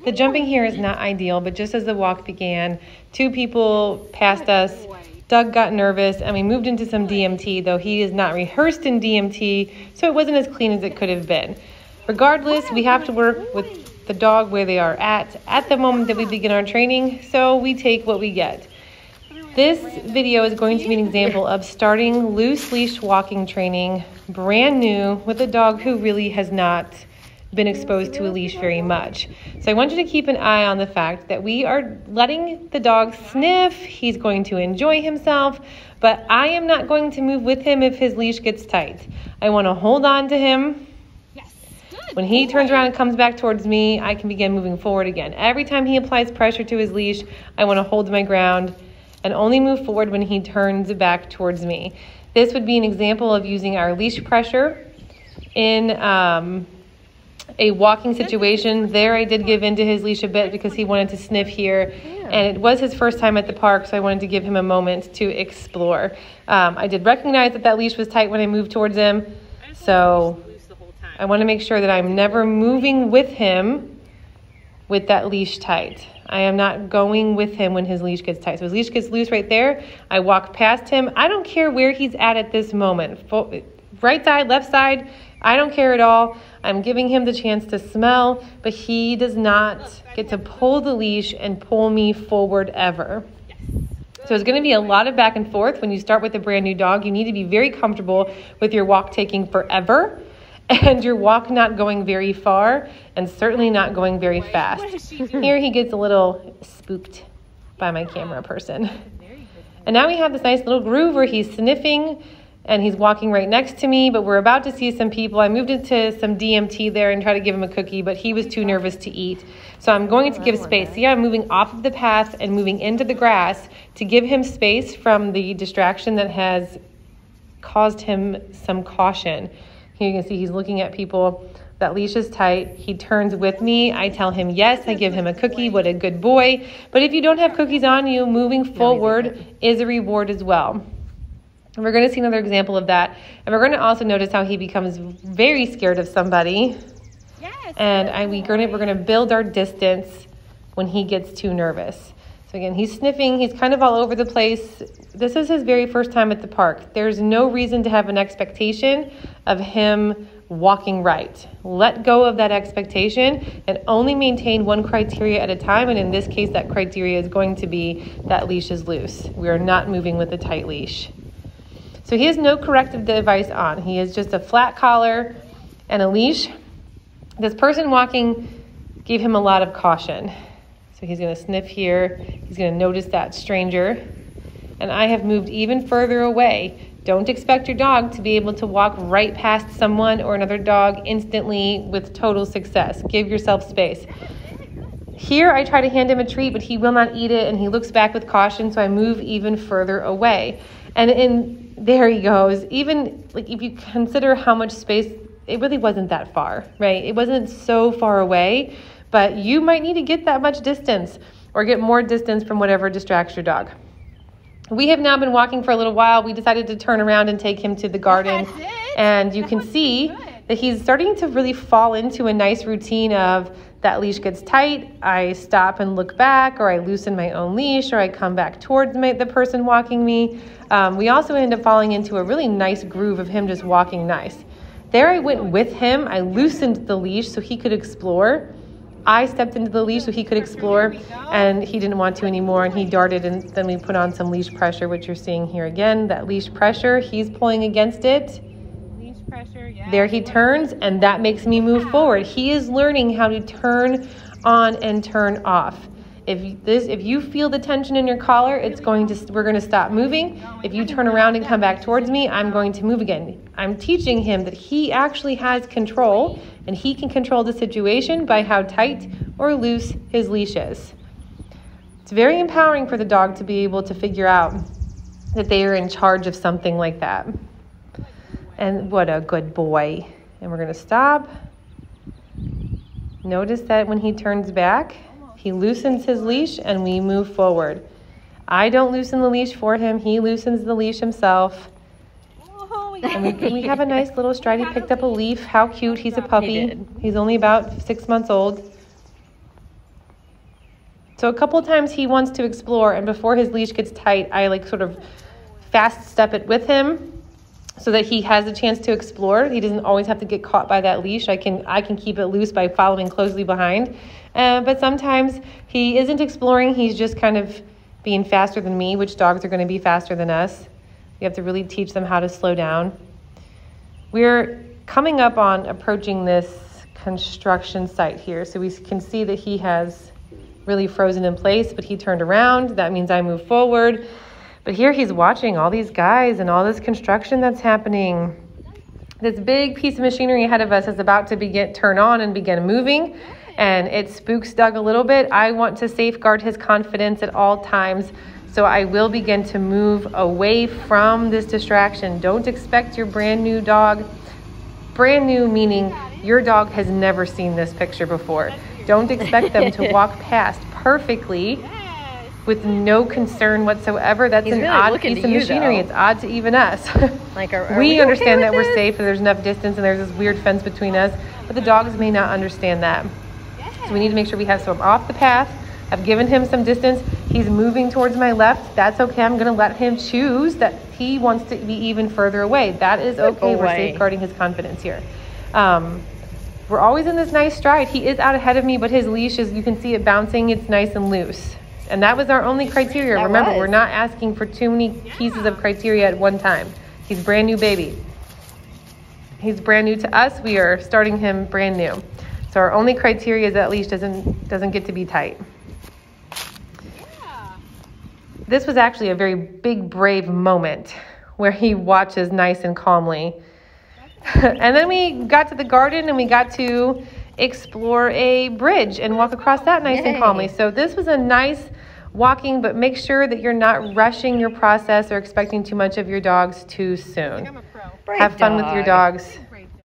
The jumping here is not ideal, but just as the walk began, 2 people passed us. Doug got nervous and we moved into some DMT, though he is not rehearsed in DMT, so it wasn't as clean as it could have been. Regardless, we have to work with the dog where they are at the moment that we begin our training, so we take what we get. This video is going to be an example of starting loose leash walking training, brand new, with a dog who really has not been exposed to a leash very much. So I want you to keep an eye on the fact that we are letting the dog sniff. He's going to enjoy himself, but I am not going to move with him if his leash gets tight. I want to hold on to him. When he turns around and comes back towards me, I can begin moving forward again. Every time he applies pressure to his leash, I want to hold my ground and only move forward when he turns back towards me. This would be an example of using our leash pressure in a walking situation. There I did give into his leash a bit because he wanted to sniff here, and it was his first time at the park, so I wanted to give him a moment to explore. I did recognize that leash was tight when I moved towards him, so I want to make sure that I'm never moving with him with that leash tight. I am not going with him when his leash gets tight. So his leash gets loose right there. I walk past him. I don't care where he's at this moment. Right side, left side, I don't care at all. I'm giving him the chance to smell, but he does not get to pull the leash and pull me forward ever. So it's going to be a lot of back and forth. When you start with a brand new dog, you need to be very comfortable with your walk taking forever and your walk not going very far and certainly not going very fast. Here he gets a little spooked by my camera person. And now we have this nice little groove where he's sniffing and he's walking right next to me, but we're about to see some people. I moved into some DMT there and tried to give him a cookie, but he was too nervous to eat. So I'm going to give space. See, I'm moving off of the path and moving into the grass to give him space from the distraction that has caused him some caution. Here you can see he's looking at people. That leash is tight. He turns with me. I tell him yes. I give him a cookie. What a good boy. But if you don't have cookies on you, moving forward is a reward as well. And we're going to see another example of that. And we're going to also notice how he becomes very scared of somebody. Yes. And we're going to build our distance when he gets too nervous. So again, he's sniffing. He's kind of all over the place. This is his very first time at the park. There's no reason to have an expectation of him walking right. Let go of that expectation and only maintain one criteria at a time. And in this case, that criteria is going to be that leash is loose. We are not moving with a tight leash. So he has no corrective device on. He is just a flat collar and a leash. This person walking gave him a lot of caution. So he's going to sniff here. He's going to notice that stranger. And I have moved even further away. Don't expect your dog to be able to walk right past someone or another dog instantly with total success. Give yourself space. Here I try to hand him a treat, but he will not eat it, and he looks back with caution, so I move even further away. And there he goes. Even like if you consider how much space, it really wasn't that far, right? It wasn't so far away, but you might need to get that much distance or get more distance from whatever distracts your dog. We have now been walking for a little while. We decided to turn around and take him to the garden. And you can see that he's starting to really fall into a nice routine of that leash gets tight, I stop and look back, or I loosen my own leash, or I come back towards the person walking me. We also end up falling into a really nice groove of him just walking nice. There I went with him. I loosened the leash so he could explore. I stepped into the leash so he could explore, and he didn't want to anymore, and he darted, and then we put on some leash pressure, which you're seeing here again. That leash pressure, he's pulling against it. Leash pressure, yeah. There he turns, and that makes me move forward. He is learning how to turn on and turn off. If you feel the tension in your collar, we're going to stop moving. If you turn around and come back towards me, I'm going to move again. I'm teaching him that he actually has control, and he can control the situation by how tight or loose his leash is. It's very empowering for the dog to be able to figure out that they are in charge of something like that. And what a good boy. And we're going to stop. Notice that when he turns back, he loosens his leash and we move forward. I don't loosen the leash for him. He loosens the leash himself. And we have a nice little stride. He picked up a leaf. How cute. He's a puppy. He's only about 6 months old. So a couple of times he wants to explore, and before his leash gets tight, I like sort of fast step it with him so that he has a chance to explore. He doesn't always have to get caught by that leash. I can keep it loose by following closely behind. But sometimes he isn't exploring. He's just kind of being faster than me, which dogs are going to be faster than us. We have to really teach them how to slow down. We're coming up on approaching this construction site here. So we can see that he has really frozen in place, but he turned around. That means I move forward. But here he's watching all these guys and all this construction that's happening. This big piece of machinery ahead of us is about to turn on and begin moving, and it spooks Doug a little bit. I want to safeguard his confidence at all times, so I will begin to move away from this distraction. Don't expect your brand new dog, brand new meaning your dog has never seen this picture before. Don't expect them to walk past perfectly with no concern whatsoever. That's an odd piece of machinery. It's odd to even us. Like, are we understand okay that we're safe and there's enough distance and there's this weird fence between us, but the dogs may not understand that. So we need to make sure we have some off the path. I've given him some distance. He's moving towards my left. That's okay. I'm going to let him choose that he wants to be even further away. That is okay. We're safeguarding his confidence here. We're always in this nice stride. He is out ahead of me, but his leash is, you can see it bouncing. It's nice and loose. And that was our only criteria. Remember, we're not asking for too many pieces of criteria at one time. He's brand new baby. He's brand new to us. We are starting him brand new. So our only criteria is that leash doesn't get to be tight. This was actually a very big, brave moment where he watches nice and calmly. And then we got to the garden and we got to explore a bridge and walk across that nice and calmly. So this was a nice walking, but make sure that you're not rushing your process or expecting too much of your dogs too soon. Have fun with your dogs.